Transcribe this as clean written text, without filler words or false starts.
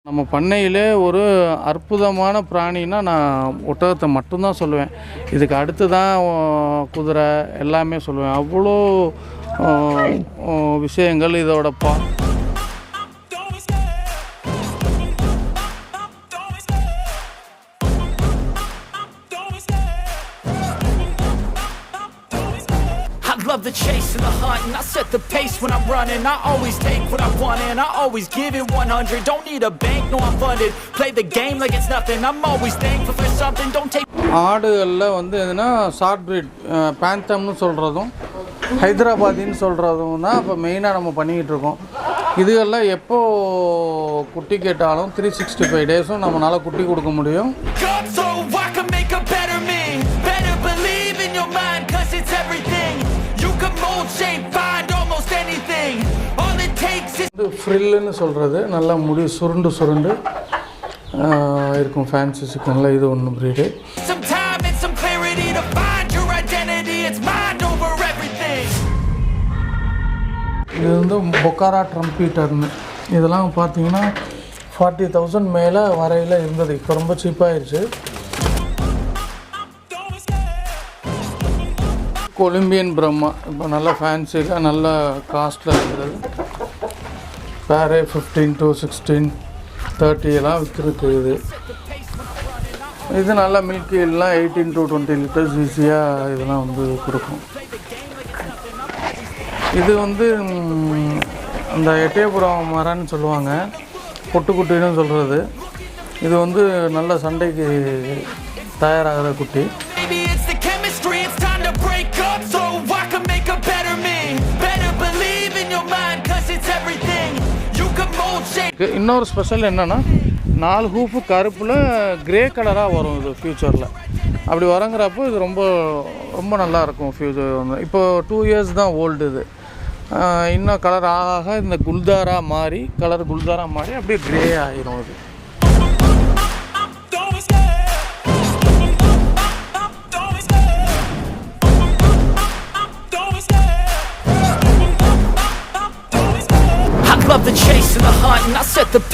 நம்ம பண்ணையிலே ஒரு அற்புதமான பிராணின்னா நான் ஒட்டகத்தை மட்டும்தான் சொல்லுவேன். இதுக்கு அடுத்து தான் குதிரை எல்லாமே சொல்லுவேன். அவ்வளோ விஷயங்கள் இதோட Love the chase and the hunt, and I set the pace when I'm running. I always take what I want and I always give it 100. Don't need a bank, no I'm funded. Play the game like it's nothing. I'm always thankful for something. Don't take. ஆடுகளில் வந்து எதுனா short breed பேந்தம்னு சொல்கிறதும் ஹைதராபாதின்னு சொல்கிறதும் தான் இப்போ மெயினாக நம்ம பண்ணிக்கிட்டு இருக்கோம். இதுகளில் எப்போ குட்டி கேட்டாலும் 365 டேஸும் நம்மளால் குட்டி கொடுக்க முடியும். ஃப்ரில்லுன்னு சொல்கிறது நல்லா முடி சுருண்டு இருக்கும். ஃபேன்சி சிக்கனில் இது ஒன்று ப்ரீடு. இது வந்து பொக்காரா ட்ரம்பீட்டர்னு இதெல்லாம் பார்த்தீங்கன்னா 40,000 மேலே வரையில் இருந்தது. இப்போ ரொம்ப சீப்பாகிடுச்சு. கொலம்பியன் பிரம்மா இப்போ நல்லா ஃபேன்சியாக நல்ல காஸ்ட்டில் இருக்கிறது. பேரே 15 to 16, 30 எல்லாம் விற்றுருக்கு. இது நல்லா மில்கி எல்லாம் 18 to 20 லிட்டர்ஸ் ஈஸியாக இதெல்லாம் வந்து கொடுக்கும். இது வந்து அந்த எட்டயபுரம் மரன்னு சொல்லுவாங்க, பொட்டுக்குட்டின்னு சொல்கிறது. இது வந்து நல்ல சண்டைக்கு தயாராகிற குட்டி. இன்னொரு ஸ்பெஷல் என்னென்னா 4 ஹூஃபு கருப்பில் கிரே கலராக வரும். இது ஃப்யூச்சரில் அப்படி வரங்கிறப்போ இது ரொம்ப ரொம்ப நல்லாயிருக்கும். ஃப்யூச்சர் வந்து இப்போ 2 years தான் ஓல்டு. இது இன்னும் கலர் ஆக இந்த குல்தாரா மாறி அப்படியே கிரே ஆகிரும். இது love the chase and the hunt, and I set the pace.